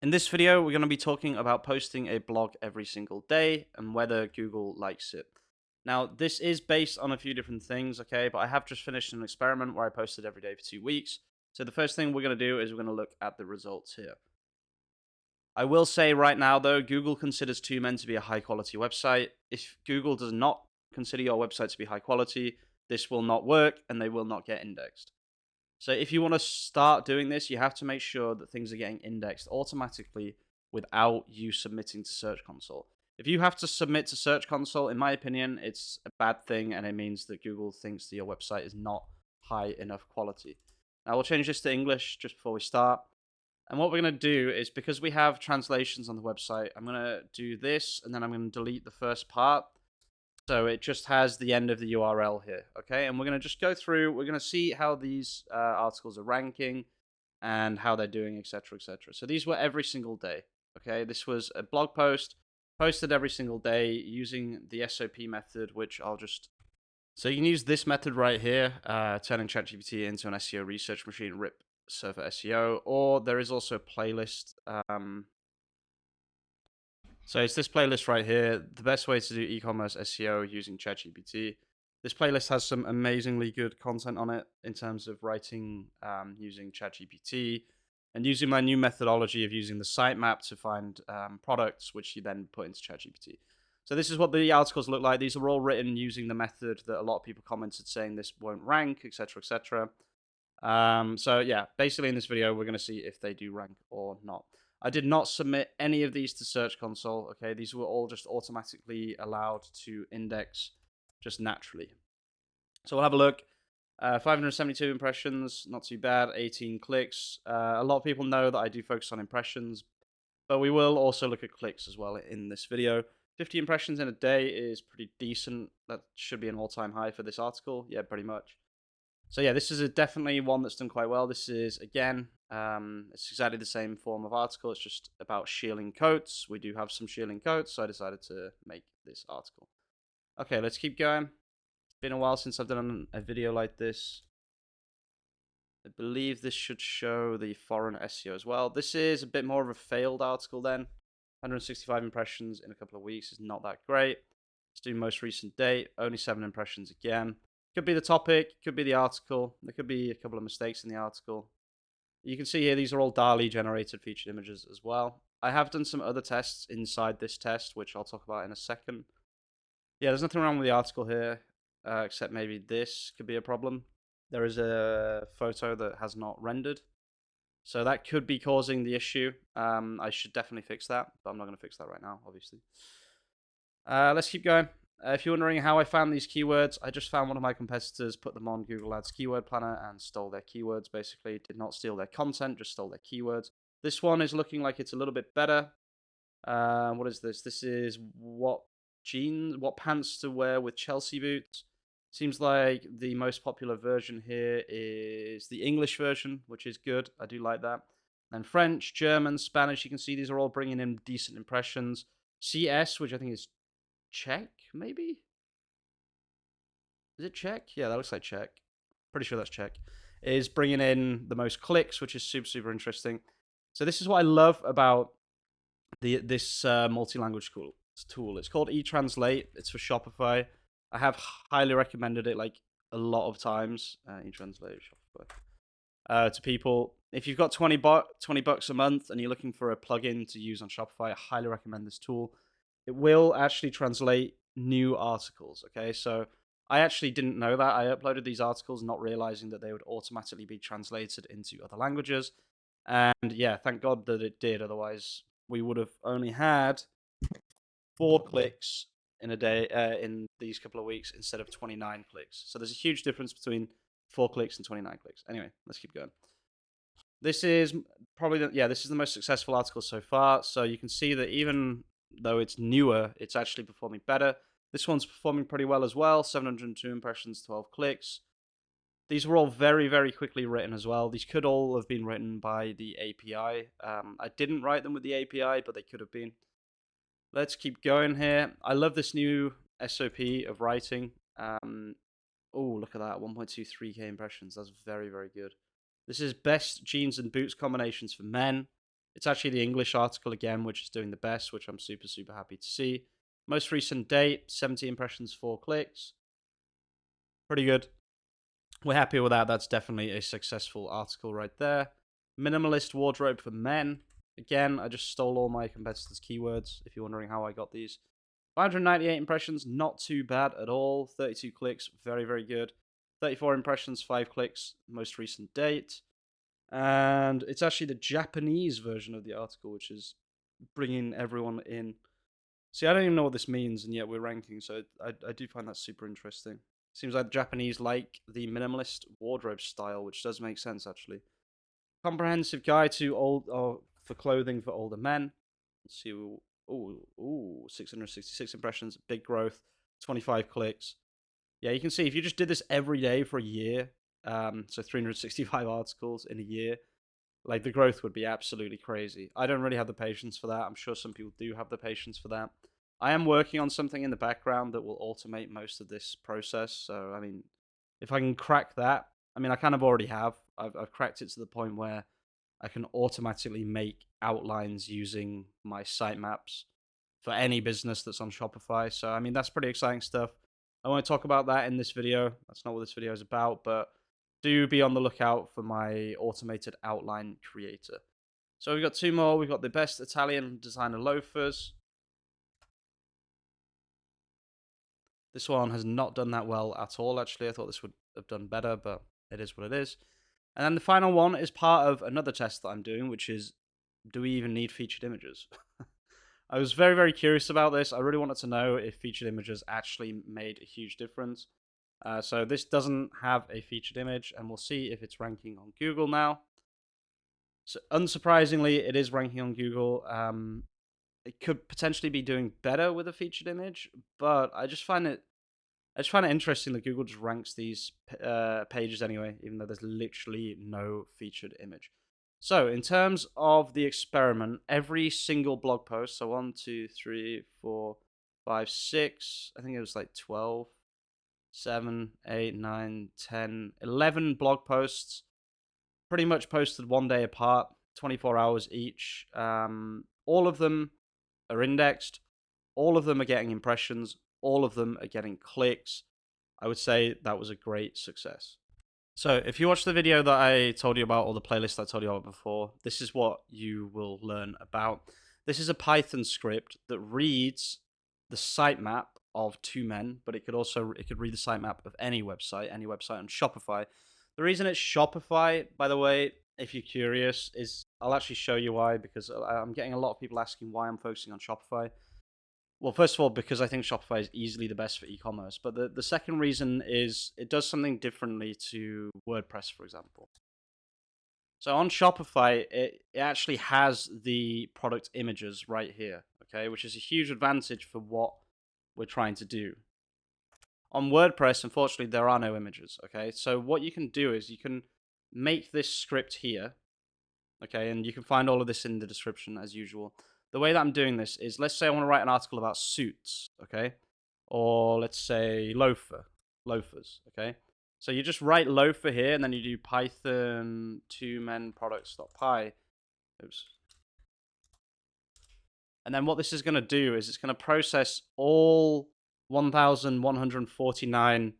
In this video, we're going to be talking about posting a blog every single day and whether Google likes it. Now, this is based on a few different things, okay, but I have just finished an experiment where I posted every day for 2 weeks. So the first thing we're going to do is we're going to look at the results here. I will say right now, though, Google considers Two Men to be a high-quality website. If Google does not consider your website to be high quality, this will not work and they will not get indexed. So if you want to start doing this, you have to make sure that things are getting indexed automatically without you submitting to Search Console. If you have to submit to Search Console, in my opinion, it's a bad thing, and it means that Google thinks that your website is not high enough quality. Now, we'll change this to English just before we start. And what we're going to do is, because we have translations on the website, I'm going to do this, and then I'm going to delete the first part. So it just has the end of the URL here, okay? And we're going to just go through, we're going to see how these articles are ranking and how they're doing, etc., etc. So these were every single day, okay? This was a blog post posted every single day using the SOP method, which I'll just... So you can use this method right here, turning ChatGPT into an SEO research machine, RIP server SEO, or there is also a playlist. So it's this playlist right here, the best way to do e-commerce SEO using ChatGPT. This playlist has some amazingly good content on it in terms of writing using ChatGPT and using my new methodology of using the sitemap to find products, which you then put into ChatGPT. So this is what the articles look like. These are all written using the method that a lot of people commented saying this won't rank, etc., etc. So yeah, basically in this video, we're going to see if they do rank or not. I did not submit any of these to Search Console, okay? These were all just automatically allowed to index just naturally. So we'll have a look. 572 impressions, not too bad, 18 clicks. A lot of people know that I do focus on impressions, but we will also look at clicks as well in this video. 50 impressions in a day is pretty decent. That should be an all-time high for this article. Yeah, pretty much. So yeah, this is definitely one that's done quite well. This is, again, it's exactly the same form of article. It's just about shearling coats. We do have some shearling coats, so I decided to make this article. Okay, let's keep going. It's been a while since I've done a video like this. I believe this should show the foreign SEO as well. This is a bit more of a failed article then. 165 impressions in a couple of weeks is not that great. Let's do most recent date. Only 7 impressions again. Could be the topic, could be the article. There could be a couple of mistakes in the article. You can see here, these are all DALL-E generated featured images as well. I have done some other tests inside this test, which I'll talk about in a second. Yeah, there's nothing wrong with the article here, except maybe this could be a problem. There is a photo that has not rendered. So that could be causing the issue. I should definitely fix that, but I'm not going to fix that right now, obviously. Let's keep going. If you're wondering how I found these keywords, I just found one of my competitors put them on Google Ads Keyword Planner and stole their keywords, basically. Did not steal their content, just stole their keywords. This one is looking like it's a little bit better. What is this? This is what pants to wear with Chelsea boots. Seems like the most popular version here is the English version, which is good. I do like that. And French, German, Spanish, you can see these are all bringing in decent impressions. CS, which I think is Czech, maybe? Is it Czech? Yeah, that looks like Czech. Pretty sure that's Czech. Is bringing in the most clicks, which is super, super interesting. So this is what I love about this multi-language tool. It's called eTranslate. It's for Shopify. I have highly recommended it like a lot of times. eTranslate, Shopify. To people. If you've got 20 bucks a month and you're looking for a plugin to use on Shopify, I highly recommend this tool. It will actually translate new articles, okay? So I actually didn't know that. I uploaded these articles not realizing that they would automatically be translated into other languages. And yeah, thank God that it did. Otherwise, we would have only had 4 clicks in a day, in these couple of weeks, instead of 29 clicks. So there's a huge difference between 4 clicks and 29 clicks. Anyway, let's keep going. This is probably, this is the most successful article so far. So you can see that even though it's newer, it's actually performing better. This one's performing pretty well as well. 702 impressions, 12 clicks. These were all very, very quickly written as well. These could all have been written by the API. I didn't write them with the API, but they could have been. Let's keep going here. I love this new SOP of writing. Oh, look at that, 1.23K impressions. That's very, very good. This is best jeans and boots combinations for men. It's actually the English article again, which is doing the best, which I'm super, super happy to see. Most recent date, 70 impressions, 4 clicks. Pretty good. We're happy with that. That's definitely a successful article right there. Minimalist wardrobe for men. Again, I just stole all my competitors' keywords, if you're wondering how I got these. 598 impressions, not too bad at all. 32 clicks, very, very good. 34 impressions, 5 clicks, most recent date. And it's actually the Japanese version of the article, which is bringing everyone in. See, I don't even know what this means, and yet we're ranking, so I do find that super interesting. Seems like the Japanese like the minimalist wardrobe style, which does make sense, actually. Comprehensive guide to for clothing for older men. Let's see. Ooh, 666 impressions, big growth, 25 clicks. Yeah, you can see if you just did this every day for a year, so 365 articles in a year, like the growth would be absolutely crazy. I don't really have the patience for that. I'm sure some people do have the patience for that. I am working on something in the background that will automate most of this process. So, I mean, if I can crack that, I mean, I kind of already have. I've cracked it to the point where I can automatically make outlines using my sitemaps for any business that's on Shopify. So, I mean, that's pretty exciting stuff. I want to talk about that in this video. That's not what this video is about, but do be on the lookout for my automated outline creator. So we've got 2 more. We've got the best Italian designer loafers. This one has not done that well at all, actually. I thought this would have done better, but it is what it is. And then the final one is part of another test that I'm doing, which is, do we even need featured images? I was very, very curious about this. I really wanted to know if featured images actually made a huge difference. So this doesn't have a featured image, and we'll see if it's ranking on Google now. So unsurprisingly, it is ranking on Google. It could potentially be doing better with a featured image, but I just find it interesting that Google just ranks these pages anyway, even though there's literally no featured image. So in terms of the experiment, every single blog post, so 1, 2, 3, 4, 5, 6, I think it was like 12, 7, 8, 9, 10, 11 blog posts, pretty much posted one day apart, 24 hours each. All of them are indexed. All of them are getting impressions. All of them are getting clicks. I would say that was a great success. So if you watch the video that I told you about, or the playlist I told you about before, this is what you will learn about. This is a Python script that reads the sitemap of 2 men, but it could read the sitemap of any website on Shopify. The reason it's Shopify, by the way, if you're curious, is I'll actually show you why, because I'm getting a lot of people asking why I'm focusing on Shopify. Well, first of all, because I think Shopify is easily the best for e-commerce. But the second reason is it does something differently to WordPress, for example. So on Shopify, it actually has the product images right here, okay, which is a huge advantage for what we're trying to do. On WordPress, unfortunately, there are no images, okay? So what you can do is you can make this script here, okay, and you can find all of this in the description as usual. The way that I'm doing this is, let's say I want to write an article about suits, okay? Or let's say loafers, okay? So you just write loafer here, and then you do Python 2menproducts.py. Oops. And then what this is going to do is it's going to process all 1,149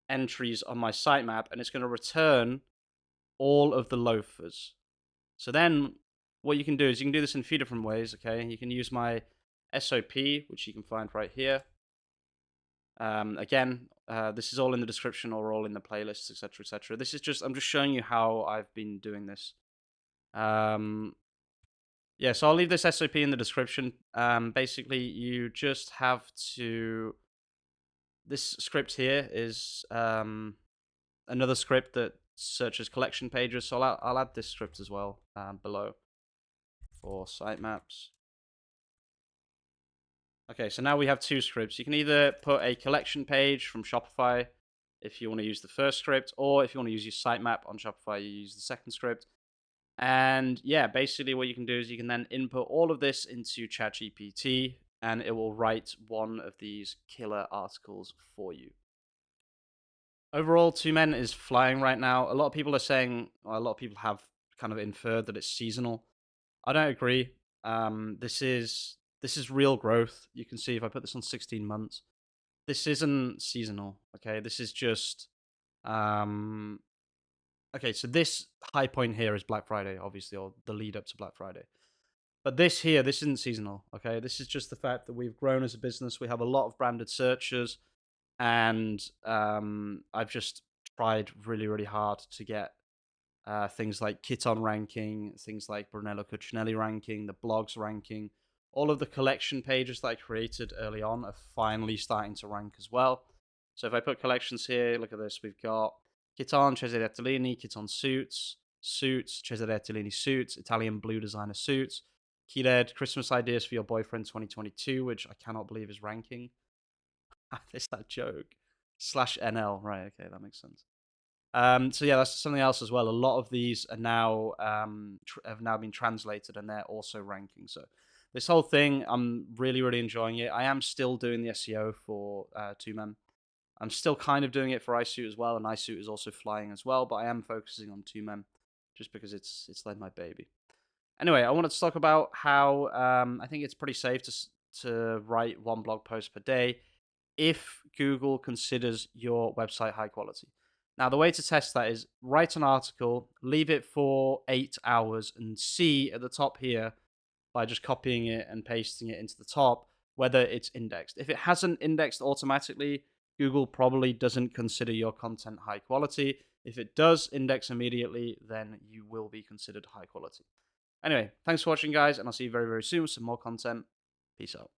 entries on my sitemap, and it's going to return all of the loafers. So then what you can do is you can do this in a few different ways, okay? You can use my SOP, which you can find right here. Again, this is all in the description or all in the playlists, etc., etc. This is I'm just showing you how I've been doing this. Yeah, so I'll leave this SOP in the description. Basically, you just have to. This script here is another script that searches collection pages. So I'll add this script as well below for sitemaps. Okay, so now we have 2 scripts. You can either put a collection page from Shopify if you want to use the first script, or if you want to use your sitemap on Shopify, you use the second script. And yeah, basically what you can do is you can then input all of this into ChatGPT, and it will write one of these killer articles for you. Overall, 2men is flying right now. A lot of people are saying, or a lot of people have kind of inferred that it's seasonal. I don't agree. This is real growth. You can see if I put this on 16 months, this isn't seasonal. Okay, this is just um, okay. So this high point here is Black Friday, obviously, or the lead up to Black Friday. But this here, this isn't seasonal. Okay, this is just the fact that we've grown as a business. We have a lot of branded searchers, and I've just tried really, really hard to get things like Kiton ranking, things like Brunello Cucinelli ranking, the blogs ranking, all of the collection pages that I created early on are finally starting to rank as well. So if I put collections here, look at this. We've got Kiton, Cesare Attolini, Kiton suits, suits, Cesare Attolini suits, Italian blue designer suits, Kired Christmas ideas for your boyfriend 2022, which I cannot believe is ranking. Is that joke? Slash NL, right? Okay, that makes sense. So yeah, that's something else as well. A lot of these are now have now been translated, and they're also ranking. So this whole thing, I'm really really enjoying it. I am still doing the SEO for Two Men. I'm still kind of doing it for iSuit as well, and iSuit is also flying as well. But I am focusing on Two Men just because it's like my baby. Anyway, I wanted to talk about how I think it's pretty safe to write one blog post per day if Google considers your website high quality. Now, the way to test that is write an article, leave it for 8 hours, and see at the top here by just copying it and pasting it into the top whether it's indexed. If it hasn't indexed automatically, Google probably doesn't consider your content high quality. If it does index immediately, then you will be considered high quality. Anyway, thanks for watching, guys, and I'll see you very, very soon with some more content. Peace out.